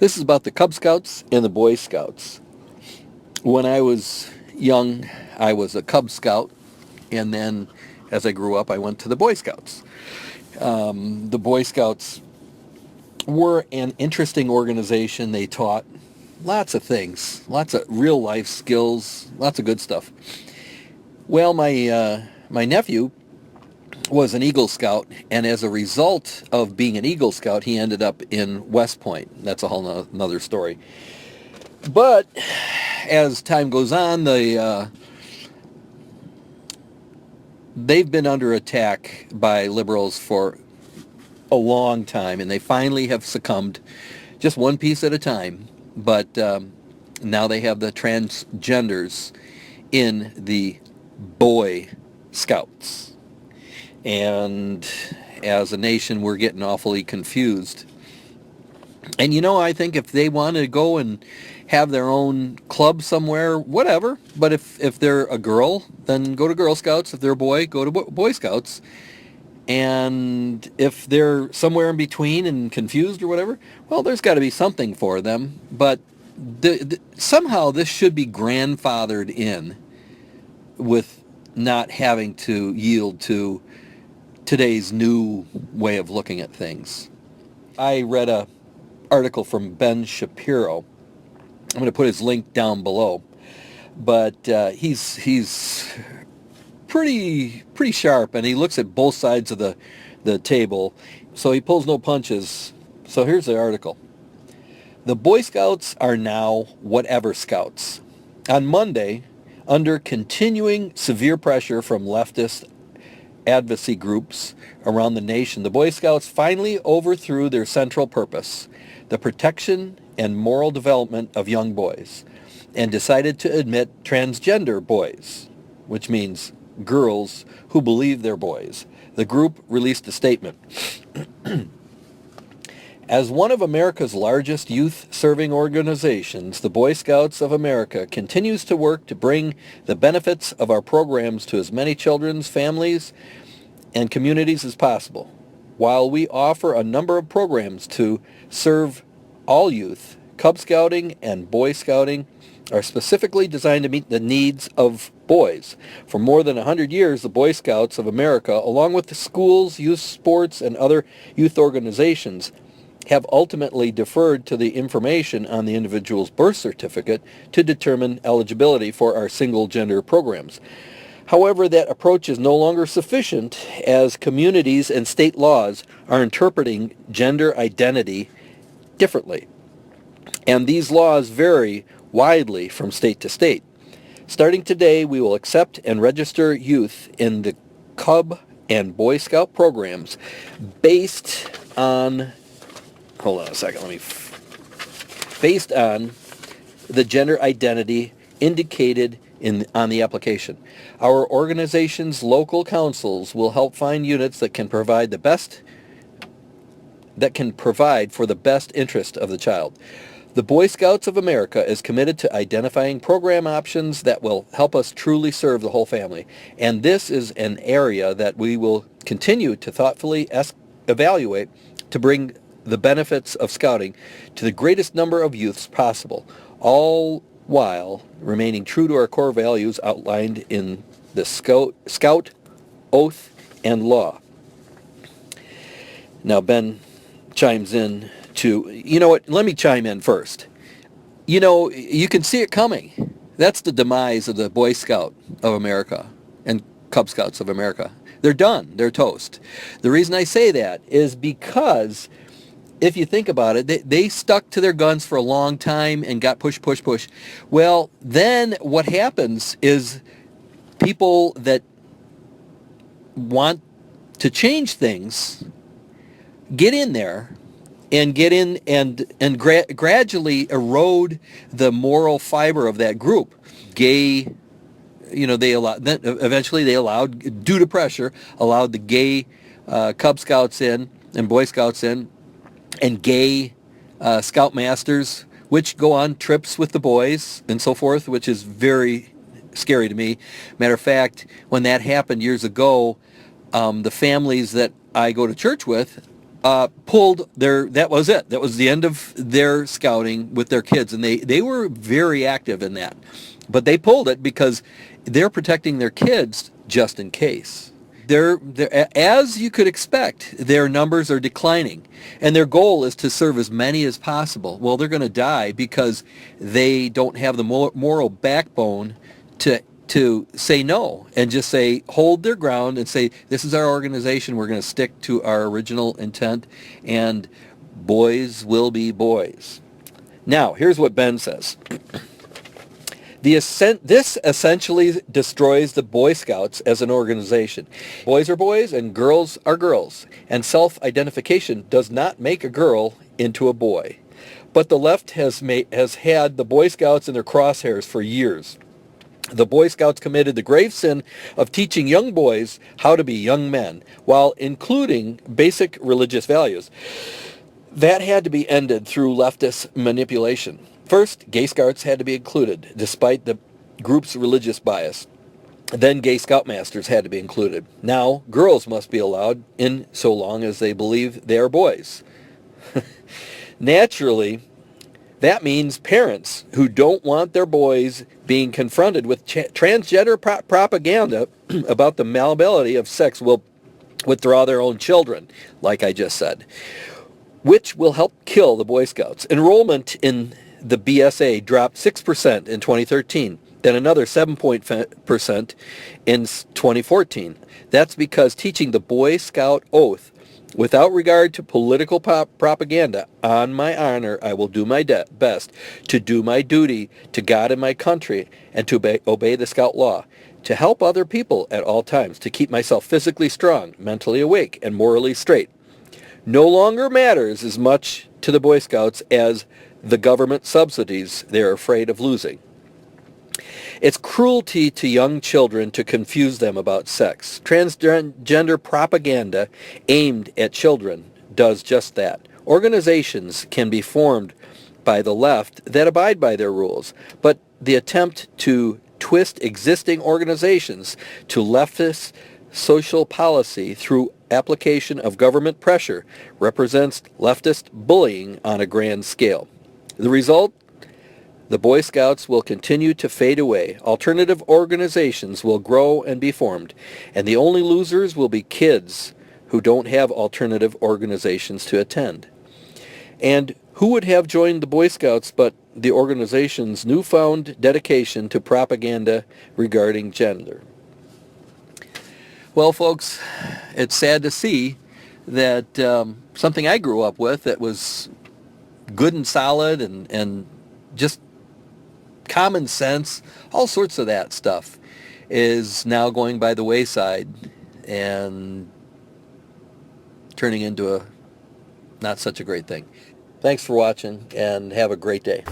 This is about the Cub Scouts and the Boy Scouts. When I was young, I was a Cub Scout, and then as I grew up, I went to the Boy Scouts. The Boy Scouts were an interesting organization. They taught lots of things, lots of real life skills, lots of good stuff. Well, my nephew was an Eagle Scout, and as a result of being an Eagle Scout, he ended up in West Point. That's a whole nother story. But as time goes on, they've been under attack by liberals for a long time, and they finally have succumbed, just one piece at a time. But now they have the transgenders in the Boy Scouts. And as a nation, we're getting awfully confused. And I think if they want to go and have their own club somewhere, whatever. But if they're a girl, then go to Girl Scouts. If they're a boy, go to Boy Scouts. And if they're somewhere in between and confused or whatever, well, there's got to be something for them. But somehow this should be grandfathered in with not having to yield to today's new way of looking at things. I read a article from Ben Shapiro. I'm going to put his link down below, but he's pretty sharp, and he looks at both sides of the table, so he pulls no punches. So here's the article. The Boy Scouts are now whatever Scouts. On Monday, under continuing severe pressure from leftist advocacy groups around the nation, the Boy Scouts finally overthrew their central purpose, the protection and moral development of young boys, and decided to admit transgender boys, which means girls who believe they're boys. The group released a statement. As one of America's largest youth-serving organizations, the Boy Scouts of America continues to work to bring the benefits of our programs to as many children's families and communities as possible. While we offer a number of programs to serve all youth, Cub Scouting and Boy Scouting are specifically designed to meet the needs of boys. For more than 100 years, the Boy Scouts of America, along with the schools, youth sports, and other youth organizations, have ultimately deferred to the information on the individual's birth certificate to determine eligibility for our single-gender programs. However, that approach is no longer sufficient as communities and state laws are interpreting gender identity differently. And these laws vary widely from state to state. Starting today, we will accept and register youth in the Cub and Boy Scout programs based on based on the gender identity indicated on the application. Our organization's local councils will help find units that can provide for the best interest of the child. The Boy Scouts of America is committed to identifying program options that will help us truly serve the whole family. And this is an area that we will continue to thoughtfully evaluate to bring the benefits of scouting to the greatest number of youths possible, all while remaining true to our core values outlined in the Scout Oath and Law. Now Ben chimes in let me chime in first. You can see it coming. That's the demise of the Boy Scout of America and Cub Scouts of America. They're done. They're toast. The reason I say that is because if you think about it, they stuck to their guns for a long time and got push. Well, then what happens is people that want to change things get in there and gradually erode the moral fiber of that group. Gay, eventually they allowed, due to pressure, allowed the gay Cub Scouts in and Boy Scouts in, and gay scoutmasters, which go on trips with the boys and so forth, which is very scary to me. Matter of fact, when that happened years ago, the families that I go to church with pulled that was it. That was the end of their scouting with their kids, and they were very active in that. But they pulled it because they're protecting their kids just in case. As you could expect, their numbers are declining, and their goal is to serve as many as possible. Well, they're going to die because they don't have the moral backbone to say no and just say, hold their ground and say, this is our organization. We're going to stick to our original intent, and boys will be boys. Now, here's what Ben says. This essentially destroys the Boy Scouts as an organization. Boys are boys and girls are girls, and self-identification does not make a girl into a boy. But the left has had the Boy Scouts in their crosshairs for years. The Boy Scouts committed the grave sin of teaching young boys how to be young men, while including basic religious values. That had to be ended through leftist manipulation. First, gay scouts had to be included, despite the group's religious bias. Then gay scoutmasters had to be included. Now, girls must be allowed in so long as they believe they are boys. Naturally, that means parents who don't want their boys being confronted with transgender propaganda about the malleability of sex will withdraw their own children, like I just said, which will help kill the Boy Scouts. Enrollment in the BSA dropped 6% in 2013, then another 7% in 2014. That's because teaching the Boy Scout oath without regard to political propaganda, on my honor, I will do my best to do my duty to God and my country and to obey the Scout law, to help other people at all times, to keep myself physically strong, mentally awake, and morally straight, no longer matters as much to the Boy Scouts as the government subsidies they're afraid of losing. It's cruelty to young children to confuse them about sex. Transgender propaganda aimed at children does just that. Organizations can be formed by the left that abide by their rules, but the attempt to twist existing organizations to leftist social policy through application of government pressure represents leftist bullying on a grand scale. The result? The Boy Scouts will continue to fade away. Alternative organizations will grow and be formed, and the only losers will be kids who don't have alternative organizations to attend. And who would have joined the Boy Scouts but the organization's newfound dedication to propaganda regarding gender? Well, folks, it's sad to see that something I grew up with that was good and solid and just common sense, all sorts of that stuff, is now going by the wayside and turning into a not such a great thing. Thanks for watching, and have a great day.